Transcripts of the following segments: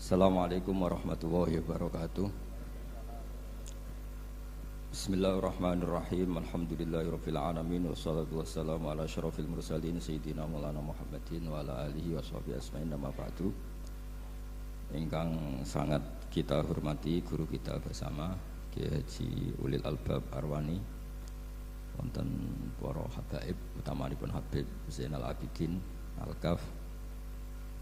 Assalamualaikum warahmatullahi wabarakatuh. Bismillahirrahmanirrahim. Alhamdulillahirabbil alamin wassalatu wassalamu ala asyrofil mursalin sayyidina Maulana Muhammadin wa ala alihi washabihi ajmain. Amma ba'du. Ingkang sangat kita hormati guru kita bersama Kiai Haji Ulil Albab Arwani, wonten para habaib utamanipun Habib Zainal Abidin Al-Kaf,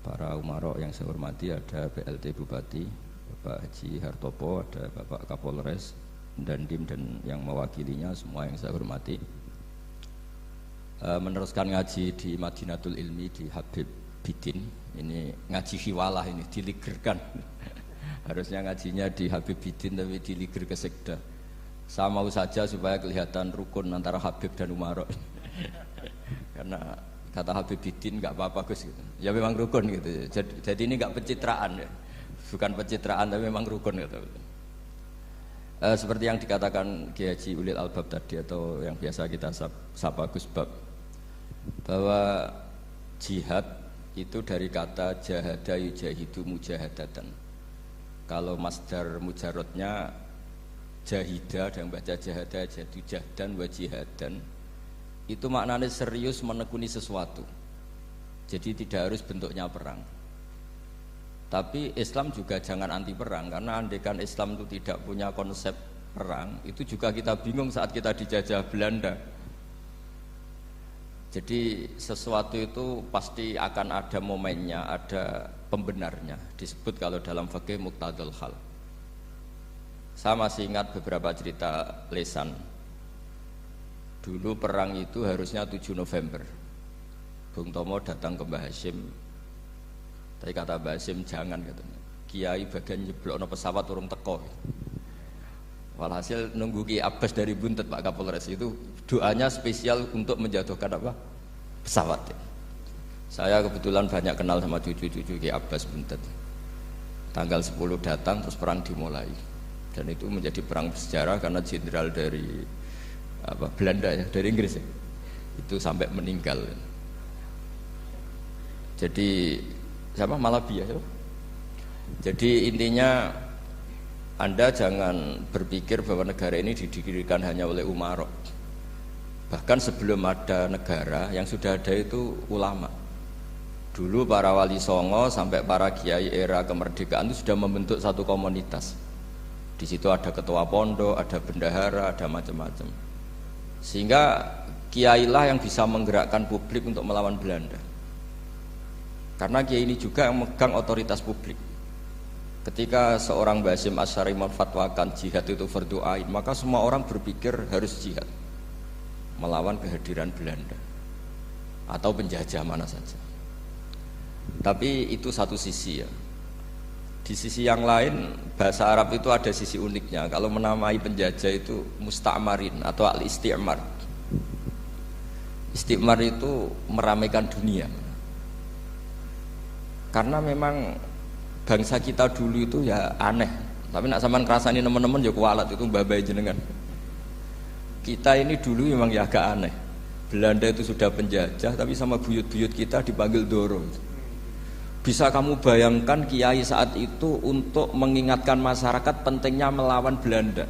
para umarok yang saya hormati, ada PLT Bupati Bapak Haji Hartopo, ada Bapak Kapolres dan Dim dan yang mewakilinya semua yang saya hormati. Meneruskan ngaji di Madinatul Ilmi di Habib Bidin, ini ngaji hiwalah, ini diligerkan. Harusnya ngajinya di Habib Bidin tapi diliger ke Sekda. Saya mau saja supaya kelihatan rukun antara Habib dan umarok. Karena kata Habib Bidin nggak apa-apa Gus gitu. Ya memang rukun gitu. Jadi ini nggak pencitraan ya. Bukan pencitraan tapi memang rukun gitu. Seperti yang dikatakan Kiai Haji Ulil Albab tadi, atau yang biasa kita sapa Gus Bab, bahwa jihad itu dari kata jahada yujahidu mujahadatan. Kalau masdar mujarrodnya jahida, ada yang baca jahada jadi jahdan wa jihadan, itu maknanya serius menekuni sesuatu. Jadi tidak harus bentuknya perang. Tapi Islam juga jangan anti perang, karena andaikan Islam itu tidak punya konsep perang, itu juga kita bingung saat kita dijajah Belanda. Jadi sesuatu itu pasti akan ada momennya, ada pembenarnya. Disebut kalau dalam fikih muqtadul hal. Saya masih ingat beberapa cerita lesan. Dulu perang itu harusnya 7 November. Bung Tomo datang ke Mbah Hashim. Tapi kata Mbah Hashim jangan katanya. Kiai bagian nyeblokno pesawat urung teko. Walhasil nunggu Ki Abbas dari Buntet Pak Kapolres itu doanya spesial untuk menjatuhkan apa? Pesawat. Saya kebetulan banyak kenal sama cucu-cucu Ki Abbas Buntet. Tanggal 10 datang terus perang dimulai. Dan itu menjadi perang bersejarah karena jenderal dari Belanda ya, dari Inggris ya, itu sampai meninggal. Jadi siapa Malabi ya? Jadi intinya Anda jangan berpikir bahwa negara ini didirikan hanya oleh umarok. Bahkan sebelum ada negara, yang sudah ada itu ulama. Dulu para wali songo sampai para kiai era kemerdekaan itu sudah membentuk satu komunitas. Di situ ada ketua pondok, ada bendahara, ada macam-macam. Sehingga kiailah yang bisa menggerakkan publik untuk melawan Belanda. Karena kiai ini juga yang megang otoritas publik. Ketika seorang Mbah Hasyim Asy'ari memfatwakan jihad itu fardhu ain, maka semua orang berpikir harus jihad melawan kehadiran Belanda atau penjajah mana saja. Tapi itu satu sisi ya. Di sisi yang lain, bahasa Arab itu ada sisi uniknya. Kalau menamai penjajah itu musta'marin atau al-isti'mar. Isti'mar itu meramaikan dunia. Karena memang bangsa kita dulu itu ya aneh. Tapi nak sampean ngrasani teman-teman ya kualat itu mbah-mbah jenengan. Kita ini dulu memang ya agak aneh. Belanda itu sudah penjajah, tapi sama buyut-buyut kita dipanggil Doro. Bisa kamu bayangkan kiai saat itu untuk mengingatkan masyarakat pentingnya melawan Belanda.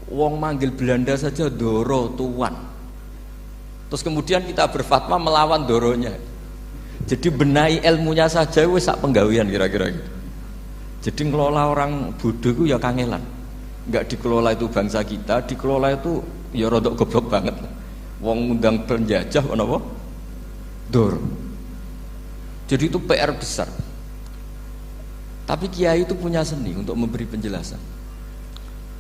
Wong manggil Belanda saja Doro tuan. Terus kemudian kita berfatwa melawan Doronya. Jadi benahi ilmunya saja wis sak penggawean kira-kira gitu. Jadi ngelola orang bodoh itu ya kangelan. Enggak dikelola itu bangsa kita, dikelola itu ya rodok goblok banget. Wong ngundang penjajah apa? Doro. Jadi itu PR besar. Tapi kiai itu punya seni untuk memberi penjelasan.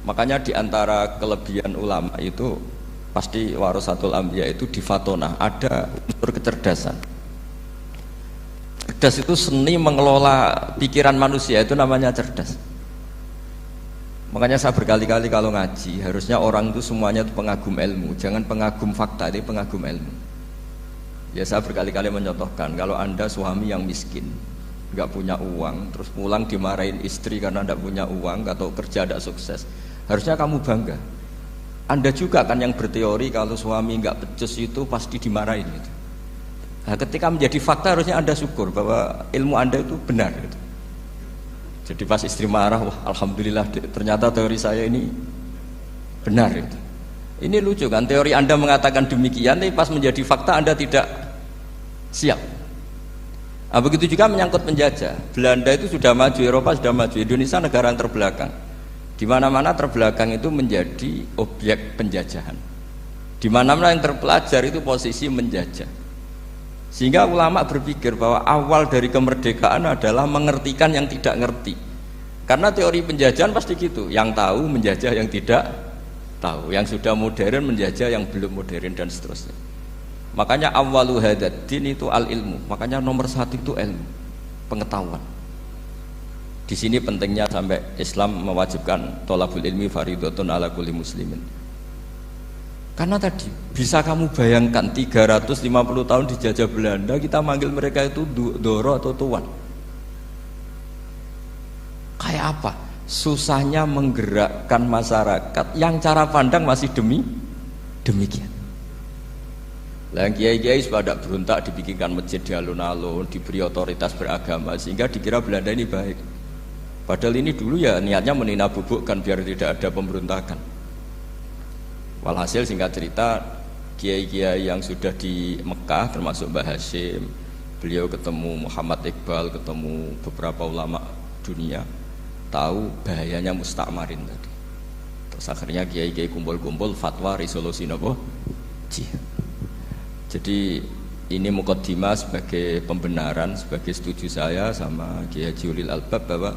Makanya di antara kelebihan ulama itu pasti warasatul anbiya itu di fatonah ada unsur kecerdasan. Cerdas itu seni mengelola pikiran manusia, itu namanya cerdas. Makanya saya berkali-kali kalau ngaji harusnya orang itu semuanya itu pengagum ilmu, jangan pengagum fakta, tapi pengagum ilmu. Ya saya berkali-kali menyontohkan, kalau Anda suami yang miskin, nggak punya uang, terus pulang dimarahin istri karena tidak punya uang atau kerja tidak sukses, harusnya kamu bangga. Anda juga kan yang berteori kalau suami nggak becus itu pasti dimarahin gitu. Nah, ketika menjadi fakta harusnya Anda syukur bahwa ilmu Anda itu benar gitu. Jadi pas istri marah, wah alhamdulillah ternyata teori saya ini benar itu. Ini lucu kan, teori Anda mengatakan demikian, tapi pas menjadi fakta Anda tidak siap. Nah, begitu juga menyangkut penjajah. Belanda itu sudah maju, Eropa sudah maju, Indonesia negara yang terbelakang. Di mana-mana terbelakang itu menjadi objek penjajahan. Di mana-mana yang terpelajar itu posisi menjajah. Sehingga ulama berpikir bahwa awal dari kemerdekaan adalah mengertikan yang tidak ngerti. Karena teori penjajahan pasti gitu, yang tahu menjajah yang tidak tahu, yang sudah modern menjajah yang belum modern dan seterusnya. Makanya awwalu hadzal din itu al ilmu. Makanya nomor satu itu ilmu, pengetahuan. Di sini pentingnya sampai Islam mewajibkan thalabul ilmi fardhatun ala kulli muslimin. Karena tadi bisa kamu bayangkan 350 tahun dijajah Belanda, kita manggil mereka itu doro atau tuan. Kayak apa? Susahnya menggerakkan masyarakat yang cara pandang masih demikian. Lah kiai-kiai pada berontak dibikinkan masjid di alun-alun, diberi otoritas beragama sehingga dikira Belanda ini baik. Padahal ini dulu ya niatnya menina bubukkan biar tidak ada pemberontakan. Walhasil singkat cerita, kiai-kiai yang sudah di Mekah termasuk Mbah Hashim, beliau ketemu Muhammad Iqbal, ketemu beberapa ulama dunia, tahu bahayanya mustakmarin tadi. Terus akhirnya kiai-kiai kumpul-kumpul fatwa resolusi nopo jihad. Jadi ini mukaddimah sebagai pembenaran, sebagai setuju saya sama Kiai Haji Ulil Albab bahwa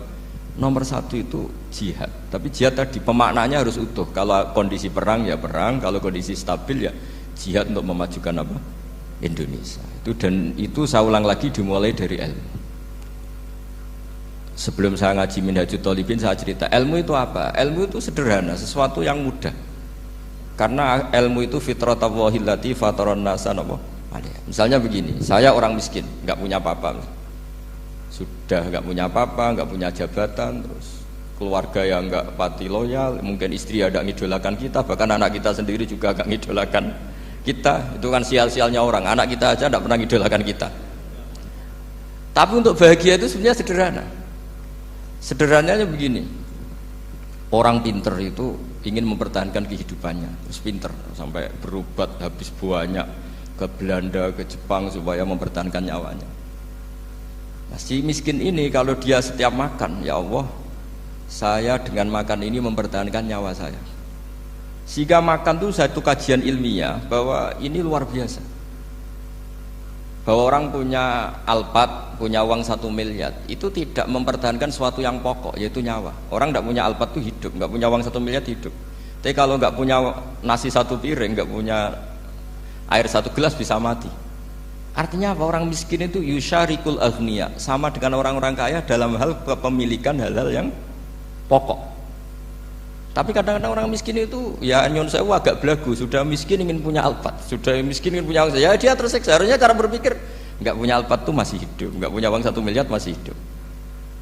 nomor satu itu jihad. Tapi jihad tadi pemaknanya harus utuh. Kalau kondisi perang ya perang, kalau kondisi stabil ya jihad untuk memajukan apa? Indonesia. Dan itu saya ulang lagi dimulai dari ilmu. Sebelum saya ngaji Minhajut Thalibin saya cerita ilmu itu apa? Ilmu itu sederhana, sesuatu yang mudah. Karena ilmu itu fitratallahi allati fataran nasa napa? Misalnya begini, saya orang miskin, nggak punya apa-apa. Sudah nggak punya apa-apa, nggak punya jabatan, terus keluarga yang nggak pati loyal, mungkin istri ada ngidolakan kita, bahkan anak kita sendiri juga nggak ngidolakan kita. Itu kan sial-sialnya orang, anak kita aja nggak pernah ngidolakan kita. Tapi untuk bahagia itu sebenarnya sederhana. Sederhananya begini, orang pinter itu ingin mempertahankan kehidupannya, terus pinter sampai berobat habis banyak ke Belanda, ke Jepang supaya mempertahankan nyawanya. Nah, si miskin ini kalau dia setiap makan, ya Allah, saya dengan makan ini mempertahankan nyawa saya. Sehingga makan itu satu kajian ilmiah bahwa ini luar biasa. Bahwa orang punya Alphard, punya uang 1 miliar, itu tidak mempertahankan sesuatu yang pokok, yaitu nyawa. Orang tidak punya Alphard itu hidup, nggak punya uang 1 miliar hidup. Tapi kalau nggak punya nasi 1 piring, nggak punya air 1 gelas bisa mati. Artinya apa? Orang miskin itu yusyarikul aghniya, sama dengan orang-orang kaya dalam hal kepemilikan hal-hal yang pokok. Tapi kadang-kadang orang miskin itu ya nyon sewu agak belagu, sudah miskin ingin punya Alphard, sudah miskin ingin punya uang, ya dia tersiksa. Harusnya cara berpikir nggak punya Alphard tuh masih hidup, nggak punya uang 1 miliar masih hidup.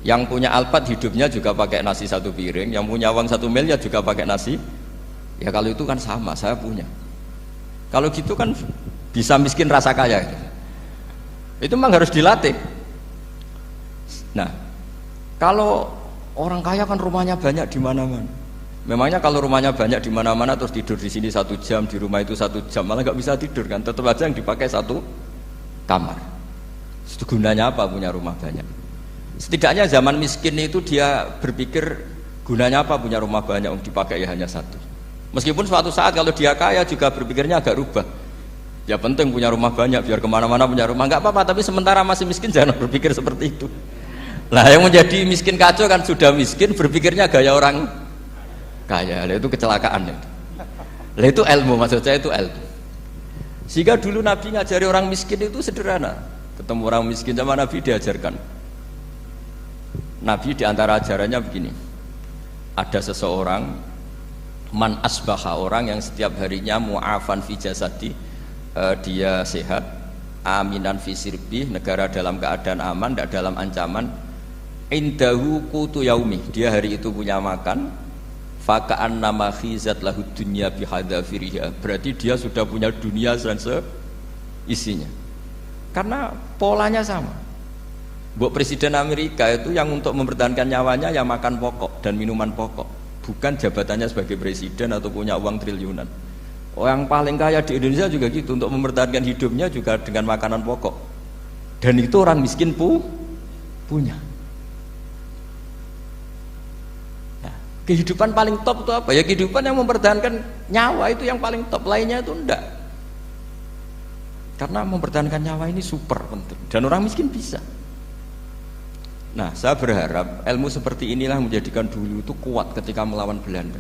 Yang punya Alphard hidupnya juga pakai nasi 1 piring, yang punya uang 1 miliar juga pakai nasi. Ya kalau itu kan sama, saya punya. Kalau gitu kan bisa miskin rasa kaya. Itu memang harus dilatih. Nah, kalau orang kaya kan rumahnya banyak di mana-mana. Memangnya kalau rumahnya banyak di mana-mana terus tidur di sini 1 jam, di rumah itu 1 jam, malah nggak bisa tidur kan? Tetap aja yang dipakai 1 kamar. Itu gunanya apa punya rumah banyak? Setidaknya zaman miskin itu dia berpikir gunanya apa punya rumah banyak, dipakai ya hanya 1. Meskipun suatu saat kalau dia kaya juga berpikirnya agak rubah. Ya penting punya rumah banyak biar kemana-mana punya rumah, nggak apa-apa. Tapi sementara masih miskin jangan berpikir seperti itu. Nah yang menjadi miskin kacau kan sudah miskin berpikirnya gaya orang kaya, itu kecelakaan. Lah itu ilmu, maksud saya itu ilmu. Sehingga dulu Nabi ngajari orang miskin itu sederhana. Ketemu orang miskin sama Nabi diajarkan. Nabi diantara ajarannya begini. Ada seseorang man asbaha, orang yang setiap harinya mu'afan fi jasadi, dia sehat, aminan fi sirbi, negara dalam keadaan aman, tidak dalam ancaman. Indahu qutu yaumi, dia hari itu punya makan. Faka'an nama khizat lahu dunya bihadzafiriha, berarti dia sudah punya dunia dan seisinya. Karena polanya sama. Mbok Presiden Amerika itu yang untuk mempertahankan nyawanya ya makan pokok dan minuman pokok, bukan jabatannya sebagai presiden atau punya uang triliunan. Orang paling kaya di Indonesia juga gitu, untuk mempertahankan hidupnya juga dengan makanan pokok. Dan itu orang miskin punya. Nah, kehidupan paling top itu apa? Ya kehidupan yang mempertahankan nyawa itu yang paling top, lainnya itu enggak. Karena mempertahankan nyawa ini super penting dan orang miskin bisa. Nah, saya berharap ilmu seperti inilah menjadikan dulu itu kuat ketika melawan Belanda.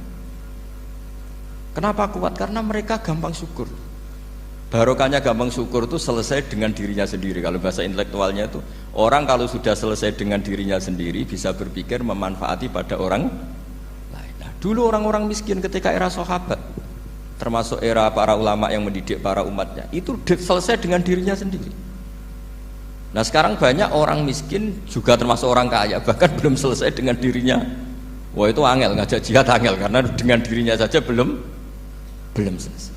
Kenapa kuat? Karena mereka gampang syukur. Barokahnya gampang syukur itu selesai dengan dirinya sendiri. Kalau bahasa intelektualnya itu, orang kalau sudah selesai dengan dirinya sendiri bisa berpikir memanfaati pada orang lain. Nah, dulu orang-orang miskin ketika era sahabat, termasuk era para ulama yang mendidik para umatnya, itu selesai dengan dirinya sendiri. Nah sekarang banyak orang miskin juga termasuk orang kaya, bahkan belum selesai dengan dirinya. Wah itu angel, ngajak jihad angel, karena dengan dirinya saja belum selesai.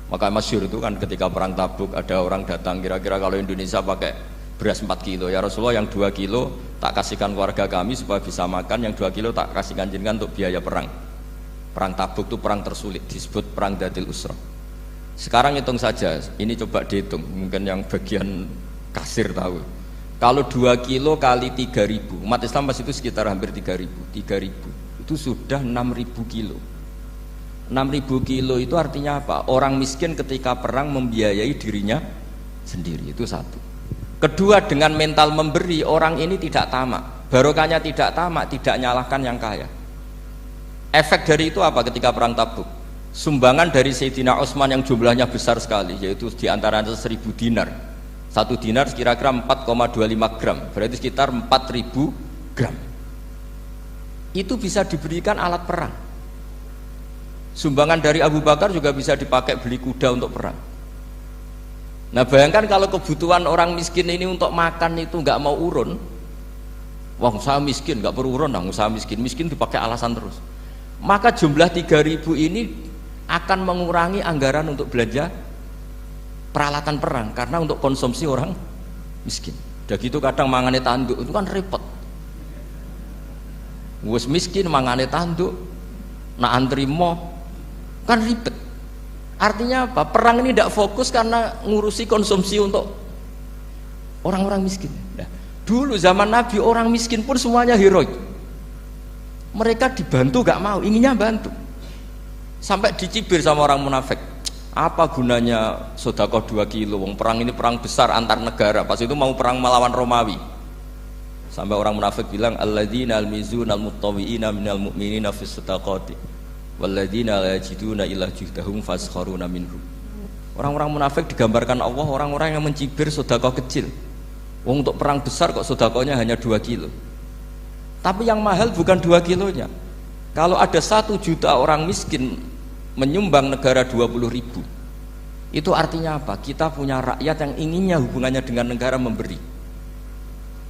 Maka masyhur itu kan ketika perang Tabuk ada orang datang, kira-kira kalau Indonesia pakai beras 4 kilo, ya Rasulullah yang 2 kilo tak kasihkan keluarga kami supaya bisa makan, yang 2 kilo tak kasihkan jenengan untuk biaya perang. Perang Tabuk itu perang tersulit, disebut perang Dhatil Usra. Sekarang hitung saja, ini coba dihitung, mungkin yang bagian kasir tahu. Kalau 2 kilo kali 3.000, umat Islam pas itu sekitar hampir 3.000 itu sudah 6.000 kilo. 6.000 kilo itu artinya apa? Orang miskin ketika perang membiayai dirinya sendiri, itu satu. Kedua, dengan mental memberi, orang ini tidak tamak. Barokahnya tidak tamak, tidak nyalahkan yang kaya. Efek dari itu apa ketika perang Tabuk? Sumbangan dari Sayyidina Utsman yang jumlahnya besar sekali, yaitu diantaranya 1.000 dinar. 1 dinar kira-kira 4,25 gram, berarti sekitar 4.000 gram. Itu bisa diberikan alat perang. Sumbangan dari Abu Bakar juga bisa dipakai beli kuda untuk perang. Nah bayangkan kalau kebutuhan orang miskin ini untuk makan itu nggak mau urun. Wah usaha miskin nggak perlu urun, nah usaha miskin dipakai alasan terus. Maka jumlah 3.000 ini akan mengurangi anggaran untuk belanja peralatan perang, karena untuk konsumsi orang miskin. Udah gitu kadang mangane tanduk itu kan repot. Wes miskin mangane tanduk, nak antri mo kan ribet. Artinya apa? Perang ini tidak fokus karena ngurusi konsumsi untuk orang-orang miskin. Nah, dulu zaman Nabi orang miskin pun semuanya heroik. Mereka dibantu gak mau, inginnya bantu. Sampai dicibir sama orang munafik. Apa gunanya sedekah 2 kilo? Wong perang ini perang besar antar negara. Pas itu mau perang melawan Romawi. Sampai orang munafik bilang alladzina almizuna almuttawwiina minal mu'minina fis sadaqati walladzina la yajiduna illa juhdahum faskharuna minhum. Orang-orang munafik digambarkan Allah orang-orang yang mencibir sedekah kecil. Wong untuk perang besar kok sedekahnya hanya 2 kilo. Tapi yang mahal bukan 2 kilonya. Kalau ada 1 juta orang miskin menyumbang negara 20.000, itu artinya apa? Kita punya rakyat yang inginnya hubungannya dengan negara memberi.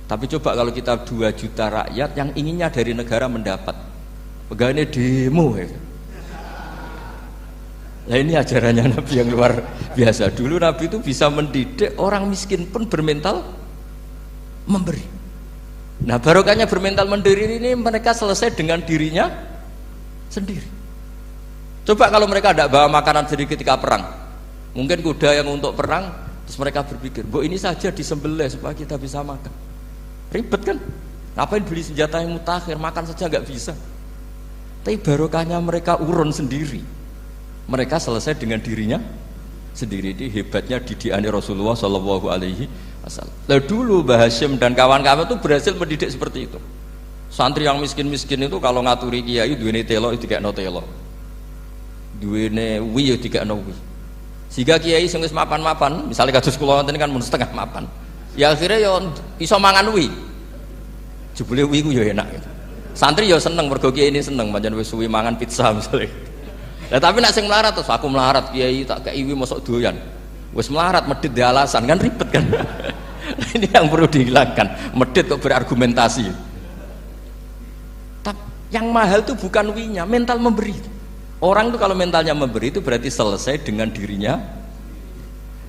Tapi coba kalau kita 2 juta rakyat yang inginnya dari negara mendapat, pegawainya demo ya. Nah ini ajarannya Nabi yang luar biasa. Dulu Nabi itu bisa mendidik orang miskin pun bermental memberi. Nah barokahnya bermental mandiri ini mereka selesai dengan dirinya sendiri. Coba kalau mereka tidak bawa makanan sendiri ketika perang, mungkin kuda yang untuk perang, terus mereka berpikir, "Bu ini saja disembelih supaya kita bisa makan." Ribet kan? Ngapain beli senjata yang mutakhir, makan saja nggak bisa. Tapi barokahnya mereka urun sendiri. Mereka selesai dengan dirinya sendiri. Ini hebatnya didikan Rasulullah Shallallahu Alaihi Wasallam. Lalu dulu Mbah Hasyim dan kawan-kawan itu berhasil mendidik seperti itu. Santri yang miskin-miskin itu kalau ngaturi kiai duwene telo itu kayak no telo. Duwene wi ya dikekno wi. Sehingga kiai sing wis mapan-mapan, misalnya kados kula wonten kan mun setengah mapan. Ya akhirnya ya iso mangan wi. Jebule wi ku ya enak gitu. Santri ya seneng mergo kiai ini seneng pancen wis suwi mangan pizza misalnya. Lah tapi nek sing melarat terus aku melarat kiai tak kei wi mosok doyan. Wis melarat medhit di alasan kan ribet kan. Ini yang perlu dihilangkan. Medhit kok berargumentasi. Tapi yang mahal itu bukan winya, mental memberi. Orang itu kalau mentalnya memberi itu berarti selesai dengan dirinya.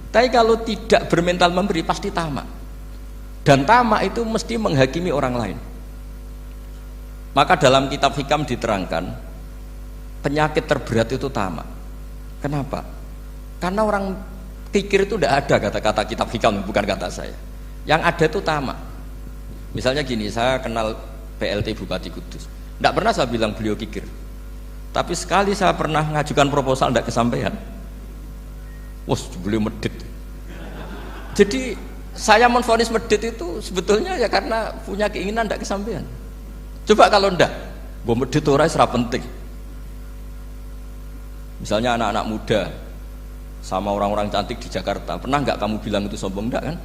Tapi kalau tidak bermental memberi pasti tamak. Dan tamak itu mesti menghakimi orang lain. Maka dalam kitab hikam diterangkan penyakit terberat itu tamak. Kenapa? Karena orang kikir itu tidak ada, kata-kata kitab hikam, bukan kata saya. Yang ada itu tamak. Misalnya gini, saya kenal PLT Bupati Kudus, tidak pernah saya bilang beliau kikir, tapi sekali saya pernah ngajukan proposal tidak kesampaian. Wah, beliau medit. Jadi saya menvonis medit itu sebetulnya ya karena punya keinginan tidak kesampaian. Coba kalau ndak, gue medit orang serap penting. Misalnya anak-anak muda sama orang-orang cantik di Jakarta, pernah nggak kamu bilang itu sombong? Ndak kan?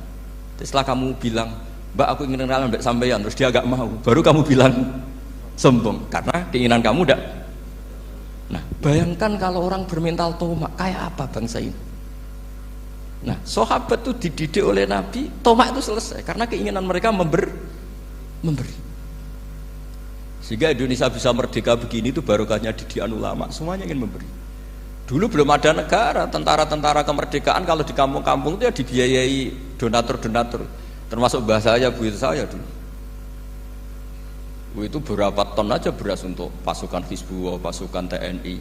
Setelah kamu bilang, Mbak aku ingin kenalan mbak sampean, terus dia agak mau, baru kamu bilang sombong karena keinginan kamu ndak. Nah, bayangkan kalau orang bermental tomak, kayak apa bangsa ini? Nah, sahabat itu dididik oleh Nabi, tomak itu selesai karena keinginan mereka memberi. Sehingga Indonesia bisa merdeka begini itu barokahnya didikan ulama, semuanya ingin memberi. Dulu belum ada negara, tentara-tentara kemerdekaan kalau di kampung-kampung itu ya dibiayai donatur-donatur, termasuk bahasa saya, bu saya dulu. Itu berapa ton aja beras untuk pasukan Hizbullah, pasukan TNI.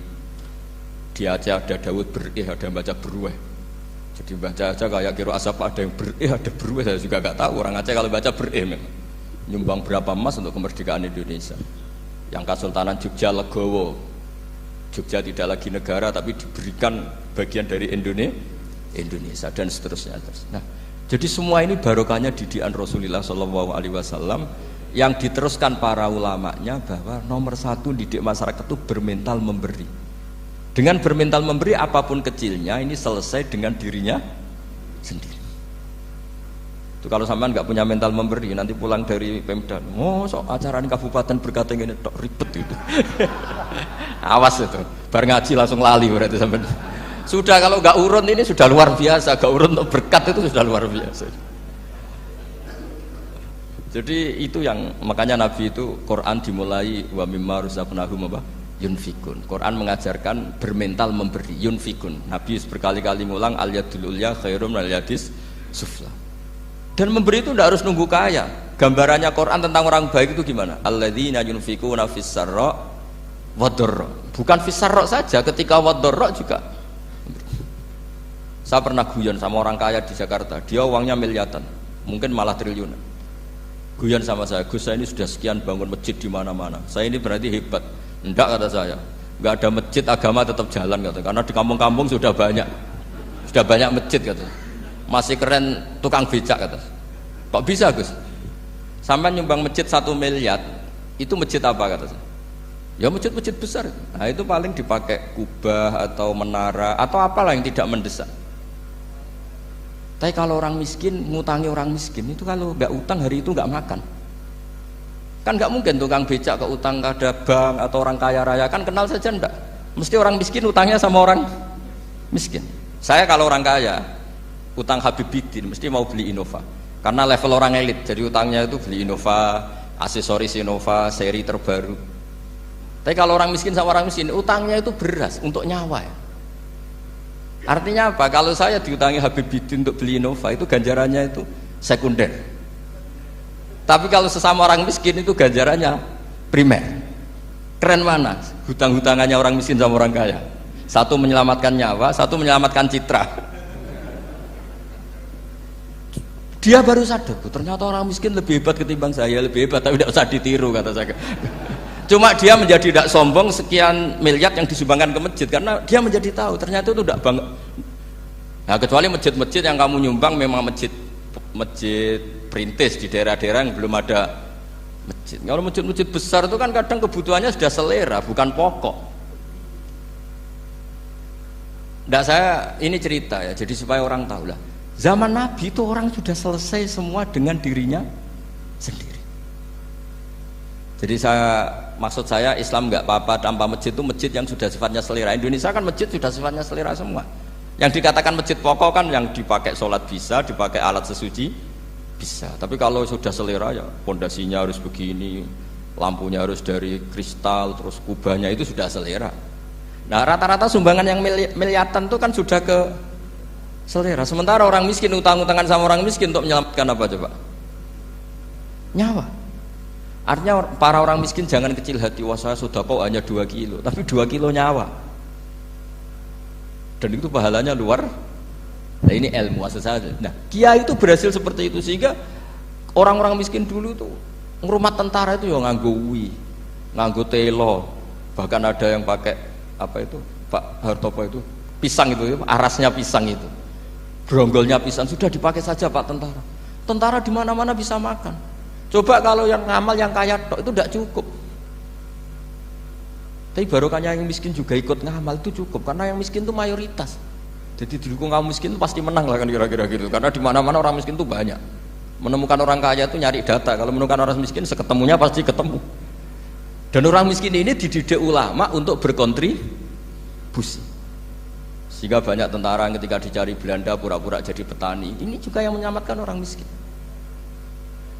Dia aja ada Daud berih, ada yang baca berueh. Jadi baca aja kayak kira asap ada yang berih, ada berueh, saya juga nggak tahu. Orang Aceh kalau baca berih memang nyumbang berapa emas untuk kemerdekaan Indonesia. Yang Kesultanan Jogja Legowo, Jogja tidak lagi negara tapi diberikan bagian dari Indonesia dan seterusnya. Nah, jadi semua ini barokahnya didikan Rasulullah SAW yang diteruskan para ulamanya bahwa nomor satu didik masyarakat itu bermental memberi. Dengan bermental memberi apapun kecilnya ini selesai dengan dirinya sendiri. Itu kalau sampean nggak punya mental memberi, nanti pulang dari Pemda, sok acara ini kabupaten berkata ini tok ribet itu. Awas itu, bar ngaji langsung lali berarti sampean. Sudah kalau nggak urun ini sudah luar biasa, nggak urun untuk berkat itu sudah luar biasa. Jadi itu yang makanya Nabi itu Quran dimulai wa mimma razaqnahum yunfikun. Quran mengajarkan bermental memberi, yunfikun. Nabi berkali-kali ngulang al yadul ulya khairum al yadis sufla. Dan memberi itu tidak harus nunggu kaya. Gambarannya Quran tentang orang baik itu gimana? Alladzina yunfikuna fis sarra wad dharra. Bukan fis sarra saja, ketika wad dharra juga. Saya pernah guyon sama orang kaya di Jakarta, dia uangnya miliaran, mungkin malah triliunan. Guyon sama saya, Gus saya ini sudah sekian bangun masjid di mana-mana. Saya ini berarti hebat. Enggak, kata saya. Enggak ada masjid, agama tetap jalan kata. Karena di kampung-kampung sudah banyak masjid kata. Masih keren tukang becak kata. Kok bisa Gus? Sampai nyumbang masjid 1 miliar, itu masjid apa kata saya? Ya masjid-masjid besar. Nah itu paling dipakai kubah atau menara atau apalah yang tidak mendesak. Tapi kalau orang miskin ngutangi orang miskin itu kalau nggak utang hari itu nggak makan. Kan nggak mungkin tukang becak ke utang ada bank atau orang kaya raya kan kenal saja ndak. Mesti orang miskin utangnya sama orang miskin. Saya kalau orang kaya utang Habib Bidin mesti mau beli Innova karena level orang elit jadi utangnya itu beli Innova, aksesoris Innova, seri terbaru. Tapi kalau orang miskin sama orang miskin utangnya itu beras untuk nyawa ya. Artinya apa? Kalau saya diutangi Habib Bidin untuk beli Innova itu ganjarannya itu sekunder. Tapi kalau sesama orang miskin itu ganjarannya primer. Keren mana? Hutang-hutangannya orang miskin sama orang kaya. Satu menyelamatkan nyawa, satu menyelamatkan citra. Dia baru sadar, ternyata orang miskin lebih hebat ketimbang saya, lebih hebat tapi tidak usah ditiru kata saya. Cuma dia menjadi tidak sombong sekian miliar yang disumbangkan ke masjid karena dia menjadi tahu ternyata itu tidak bangga. Nah kecuali masjid-masjid yang kamu nyumbang memang masjid perintis di daerah-daerah yang belum ada masjid. Kalau masjid-masjid besar itu kan kadang kebutuhannya sudah selera bukan pokok. Nggak saya ini cerita ya jadi supaya orang tahu lah. Zaman Nabi itu orang sudah selesai semua dengan dirinya sendiri. Jadi maksud saya Islam nggak apa-apa tanpa masjid itu masjid yang sudah sifatnya selera. Indonesia kan masjid sudah sifatnya selera semua. Yang dikatakan masjid pokok kan yang dipakai sholat bisa, dipakai alat sesuci bisa. Tapi kalau sudah selera ya pondasinya harus begini, lampunya harus dari kristal, terus kubahnya itu sudah selera. Nah rata-rata sumbangan yang miliatan itu kan sudah ke selera. Sementara orang miskin utang-utangan sama orang miskin untuk menyelamatkan apa coba? nyawa. Artinya para orang miskin jangan kecil hati, wah saya sedekah hanya 2 kilo, tapi 2 kilo nyawa. Dan itu pahalanya luar. Nah ini ilmu asal saja. Nah kiai itu berhasil seperti itu sehingga orang-orang miskin dulu tuh ngrumat tentara itu ya nganggo wi, nganggo telo, bahkan ada yang pakai apa itu Pak Hartopo itu pisang itu, arasnya pisang itu, gronggolnya pisang sudah dipakai saja Pak tentara. Tentara di mana-mana bisa makan. Coba kalau yang ngamal yang kaya tok itu tidak cukup. Tapi barokahnya yang miskin juga ikut ngamal itu cukup karena yang miskin itu mayoritas. Jadi didukung kaum miskin itu pasti menang lah kan kira-kira gitu. Karena di mana-mana orang miskin itu banyak. Menemukan orang kaya itu nyari data. Kalau menemukan orang miskin seketemunya pasti ketemu. Dan orang miskin ini dididik ulama untuk berkontribusi. Sehingga banyak tentara yang ketika dicari Belanda pura-pura jadi petani. Ini juga yang menyelamatkan orang miskin.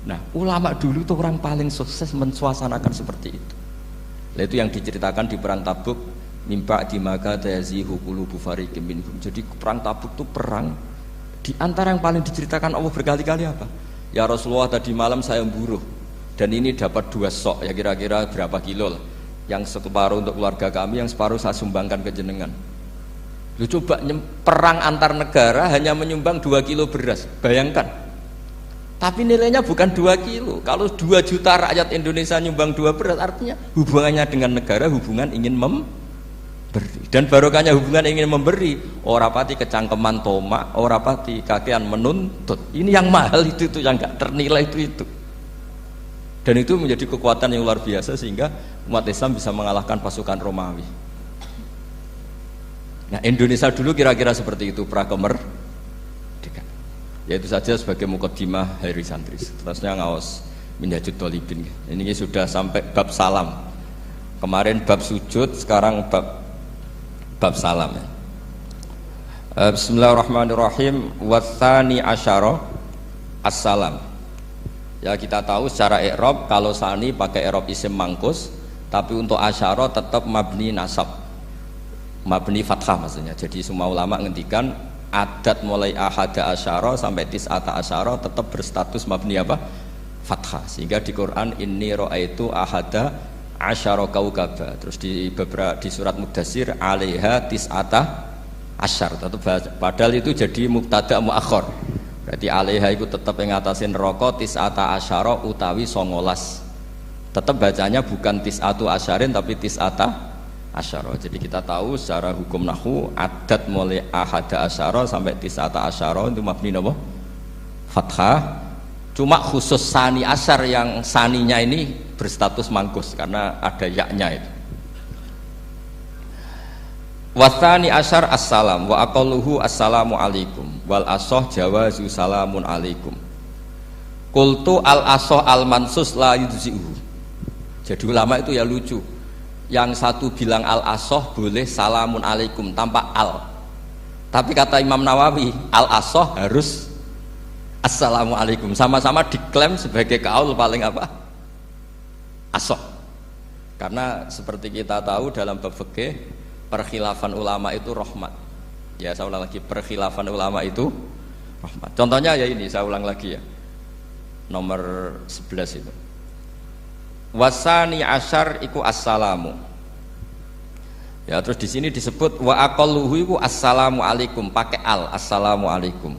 Nah, ulama dulu itu orang paling sukses mensuasanakan seperti itu. Nah, itu yang diceritakan di perang Tabuk, mimpa di maka tazihu qulubu fariqim minhum. Jadi perang Tabuk itu perang di antara yang paling diceritakan Allah berkali-kali apa? Ya Rasulullah tadi malam saya buruh dan ini dapat 2 sok, ya kira-kira berapa kilo lah. Yang separuh untuk keluarga kami, yang separuh saya sumbangkan ke jenengan. Lu coba perang antar negara hanya menyumbang 2 kilo beras, bayangkan. Tapi nilainya bukan 2 kilo. Kalau 2 juta rakyat Indonesia nyumbang 2 beras, artinya hubungannya dengan negara hubungan ingin memberi. Dan barokahnya hubungan ingin memberi, ora pati kecangkeman tomak, ora pati kakean menuntut. Ini yang mahal itu yang enggak ternilai itu. Dan itu menjadi kekuatan yang luar biasa sehingga umat Islam bisa mengalahkan pasukan Romawi. Nah, Indonesia dulu kira-kira seperti itu prakemerdekaan. Ya itu saja sebagai mukaddimah Hari Santri. Terusnya ngaos Minhajut Thalibin. Ini sudah sampai bab salam. Kemarin bab sujud, sekarang bab salam ya. Bismillahirrahmanirrahim. Watsani asyara assalam. Ya kita tahu secara i'rab kalau sani pakai i'rab isim mangkus, tapi untuk asyara tetap mabni nasab, mabni fathah maksudnya. Jadi semua ulama ngendikan adat mulai ahada asyara sampai tis'ata asyara tetap berstatus mabni apa? Fathah. Sehingga di Quran inni ra'aitu ahada asyara kaukaba. Terus di surat Mudassir alaiha tis'ata asyar. Padahal itu jadi mubtada muakhir. Berarti alaiha itu tetap yang ngatasin neraka tis'ata asyara utawi 19. Tetap bacanya bukan tis'atu asyarin tapi tis'ata asyara. Jadi kita tahu secara hukum nahwu adat mulai ahada asyara sampai tis'ata asyara itu mabni apa? Fathah. Cuma khusus sani asyar yang saninya ini berstatus mangkus karena ada yaknya itu. Watsani asyar assalam wa aqalluhu assalamu alaikum wal asoh jawazu salamun alaikum. Qultu al asoh al mansus la yujzi'uhu. Jadi ulama itu ya lucu. Yang satu bilang al asoh boleh salamun alaikum tanpa al. Tapi kata Imam Nawawi al asoh harus assalamu alaikum. Sama-sama diklaim sebagai kaul paling apa? Asoh. Karena seperti kita tahu dalam bab fikih perkhilafan ulama itu rahmat. Ya saya ulang lagi, perkhilafan ulama itu rahmat. Contohnya ya ini, saya ulang lagi ya. Nomor 11 itu. Wasani asyar iku assalamu. Ya terus di sini disebut wa aqalluhu iku assalamu alaikum pakai al, assalamu alaikum.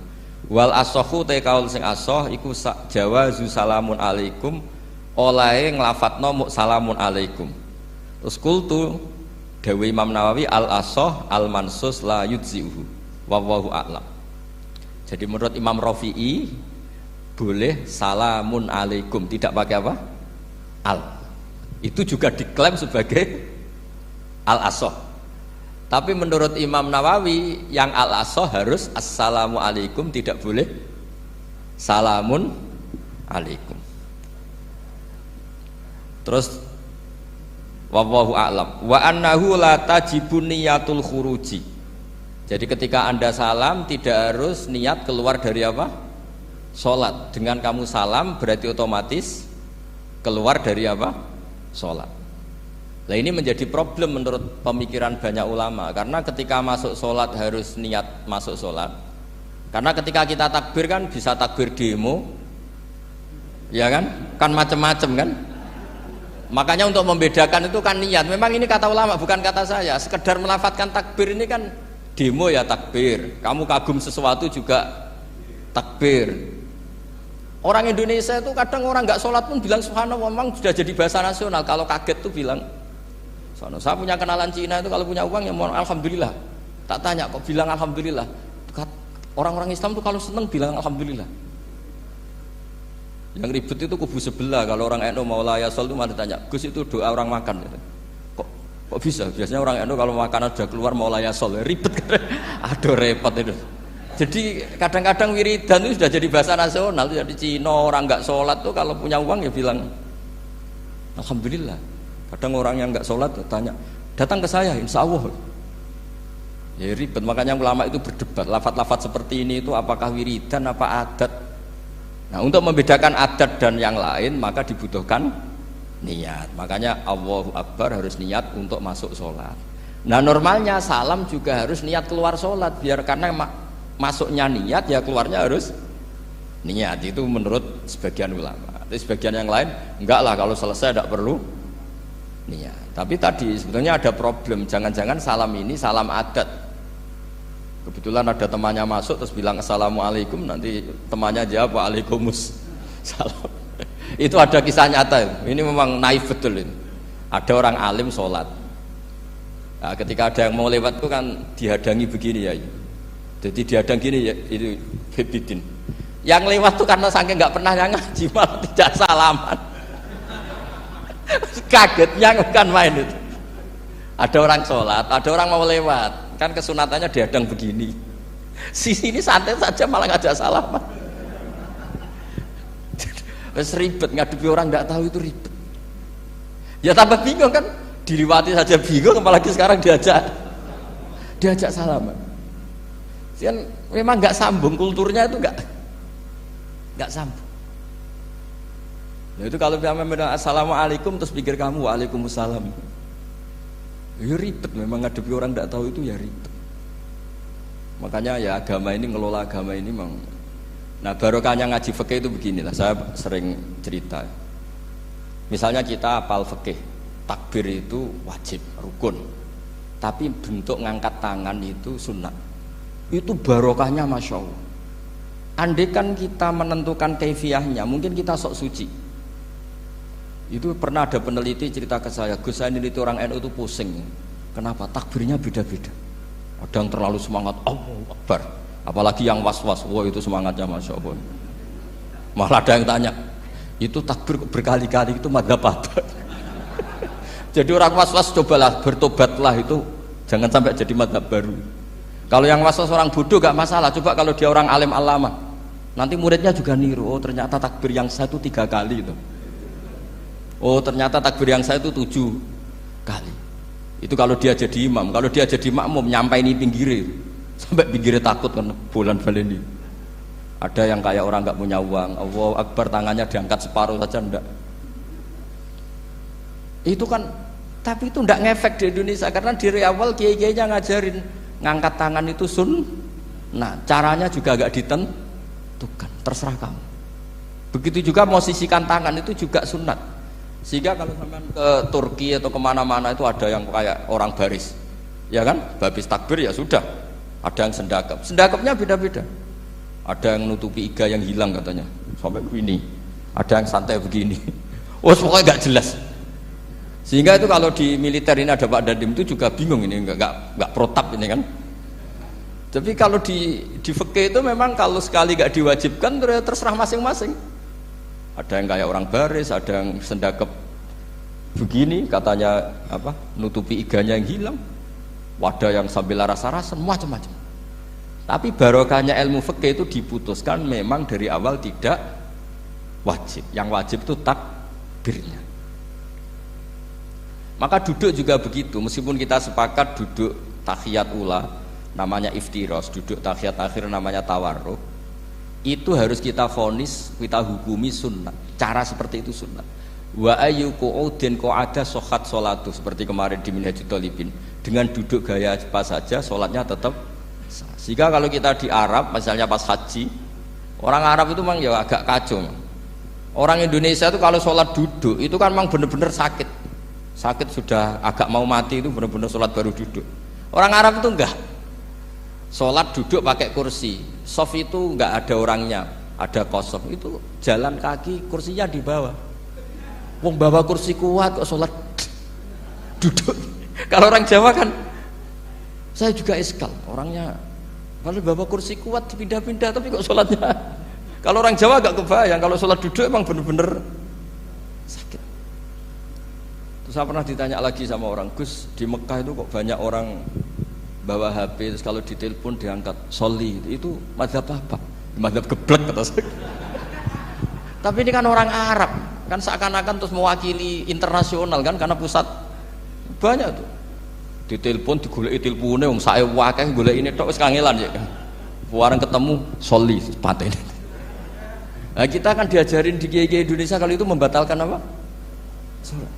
Wal asohu te kaul sing asoh iku jawazu salamun alaikum olahe nglafatno mu salamun alaikum. Terus kultu Dawe Imam Nawawi al asoh al mansus la yujzi'uhu wallahu a'lam. Jadi menurut Imam Rafi'i boleh salamun alaikum tidak pakai apa? Al. Itu juga diklaim sebagai al asoh. Tapi menurut Imam Nawawi yang al asoh harus assalamu alaikum, tidak boleh salamun alaikum. Terus wallahu a'lam wa annahu la tajibun niyatul khuruji. Jadi ketika Anda salam tidak harus niat keluar dari apa? Salat. Dengan kamu salam berarti otomatis keluar dari apa? Salat. Nah ini menjadi problem menurut pemikiran banyak ulama karena ketika masuk salat harus niat masuk salat. Karena ketika kita takbir kan bisa takbir demo, Ya kan? Kan macam-macam kan? Makanya untuk membedakan itu kan niat. Memang ini kata ulama bukan kata saya. Sekedar melafatkan takbir ini kan demo ya takbir. Kamu kagum sesuatu juga takbir. Orang Indonesia itu kadang orang nggak sholat pun bilang subhanallah, memang sudah jadi bahasa nasional. Kalau kaget tuh bilang subhanallah. Saya punya kenalan Cina itu kalau punya uang ya mohon alhamdulillah. Tak tanya kok bilang alhamdulillah. Orang-orang Islam tuh kalau seneng bilang alhamdulillah. Yang ribet itu kubu sebelah. Kalau orang NU mau layasol itu malah ditanya, Gus itu doa orang makan gitu. Kok bisa? Biasanya orang NU kalau makanan sudah keluar mau layasol, ribet kan? Aduh repot itu. Jadi kadang-kadang wiridan itu sudah jadi bahasa nasional. Jadi Cina orang nggak sholat tuh kalau punya uang ya bilang alhamdulillah. Kadang orang yang nggak sholat tuh tanya, datang ke saya insya Allah. Ya ribet. Makanya ulama itu berdebat. Lafat-lafat seperti ini itu apakah wiridan apa adat? Nah, untuk membedakan adat dan yang lain maka dibutuhkan niat. Makanya Allahu Akbar harus niat untuk masuk sholat. Nah, normalnya salam juga harus niat keluar sholat, biar karena masuknya niat ya keluarnya harus niat. Itu menurut sebagian ulama. Tapi sebagian yang lain enggak lah, kalau selesai tidak perlu niat. Tapi tadi sebetulnya ada problem. Jangan-jangan salam ini salam adat. Kebetulan ada temannya masuk terus bilang assalamualaikum, nanti temannya jawab waalaikumsalam. Itu ada kisah nyata. Ini memang naif betul ini. Ada orang alim sholat. Nah, ketika ada yang mau lewat itu kan dihadangi begini ya. Jadi dihadang gini ya, itu Febidin. Yang lewat tuh karena saking nggak pernah ngaji malah tidak salaman. Kagetnya bukan main itu. Ada orang sholat, ada orang mau lewat. Kan kesunatannya dihadang begini. Sisi ini santai saja malah ngajak salaman. Wes ribet, ngadepi orang tidak tahu itu ribet. Ya tambah bingung kan, diliwati saja bingung, apalagi sekarang diajak salaman. Kan memang nggak sambung, kulturnya itu nggak sambung. Nah, itu kalau bilang assalamualaikum terus pikir kamu waalaikumsalam. Ya ribet, memang ngadepi orang tidak tahu itu ya ribet. Makanya ya agama ini, ngelola agama ini memang. Nah barokahnya ngaji fikih itu beginilah, saya sering cerita. Misalnya kita hafal fikih, takbir itu wajib, rukun. Tapi bentuk ngangkat tangan itu sunnah. Itu barokahnya Masya Allah. Andai kan kita menentukan kaifiyahnya, mungkin kita sok suci. Itu pernah ada peneliti cerita ke saya, Gus saya neliti orang NU itu pusing. Kenapa? Takbirnya beda-beda. Ada yang terlalu semangat, Allahu Akbar. Apalagi yang was-was, wah itu semangatnya Masya Allah. Malah ada yang tanya, itu takbir berkali-kali itu madzhab apa? Jadi orang was-was cobalah bertobatlah, itu jangan sampai jadi madzhab baru. Kalau yang was-was orang bodoh gak masalah. Coba kalau dia orang alim alama, nanti muridnya juga niru. Oh ternyata takbir yang satu 3 kali itu. Oh ternyata takbir yang saya itu 7 kali. Itu kalau dia jadi imam. Kalau dia jadi makmum nyampai ini pinggirnya, sampai pinggirnya takut kan bulan baleni. Ada yang kayak orang nggak punya uang, Allahu Akbar tangannya diangkat separuh saja enggak. Itu kan, tapi itu enggak ngefek di Indonesia karena dari awal kiai-kiainya ngajarin ngangkat tangan itu nah caranya juga agak ditentukan, terserah kamu. Begitu juga posisikan tangan itu juga sunat. Sehingga kalau sampai ke Turki atau kemana-mana itu ada yang kayak orang baris, ya kan? Habis takbir ya sudah. Ada yang sendakapnya beda-beda. Ada yang nutupi iga yang hilang katanya, sampai begini. Ada yang santai begini. Oh pokoknya nggak jelas. Sehingga itu kalau di militer ini ada Pak Dandim itu juga bingung ini nggak protap ini kan. Tapi kalau di fikih itu memang kalau sekali nggak diwajibkan terserah masing-masing. Ada yang kayak orang baris, ada yang sendakep begini, katanya apa? Nutupi iganya yang hilang. Wadah yang sambil laras-larasan, macam-macam. Tapi barokahnya ilmu fikih itu diputuskan memang dari awal tidak wajib. Yang wajib itu takbirnya. Maka duduk juga begitu, meskipun kita sepakat duduk tahiyat ula namanya iftiros, duduk tahiyat akhir namanya tawarruk, itu harus kita vonis, kita hukumi sunnah. Cara seperti itu sunnah. Wa ayyu qu'udin qa'ada sohat sholatu, seperti kemarin di Minhajul Thalibin, dengan duduk gaya apa saja sholatnya tetap sah. Sehingga kalau kita di Arab misalnya pas haji, orang Arab itu memang ya agak kacau. Orang Indonesia itu kalau sholat duduk itu kan memang benar-benar sakit. Sakit sudah agak mau mati itu benar-benar sholat baru duduk. Orang Arab itu enggak. Sholat duduk pakai kursi. Soft itu enggak ada orangnya, ada kosong. Itu jalan kaki, kursinya di bawah. Wong bawa kursi kuat kok sholat duduk. Kalau orang Jawa kan, saya juga iskal. Orangnya kalau bawa kursi kuat pindah-pindah tapi kok sholatnya. Kalau orang Jawa agak kebayang, kalau sholat duduk emang bener-bener sakit. Terus saya pernah ditanya lagi sama orang, Gus, di Mekah itu kok banyak orang bawa HP, terus kalau ditelepon diangkat soli, itu mazhab apa? Mazhab geblek kata saya. Tapi ini kan orang Arab, kan seakan-akan terus mewakili internasional kan, karena pusat banyak tuh. Ditelepon digoleki telepone wong sak akeh golek ini tok wis kangelan ya. Warang ketemu soli patene. Nah, kita kan diajarin di kiai-kiai Indonesia kalau itu membatalkan apa? Sholat.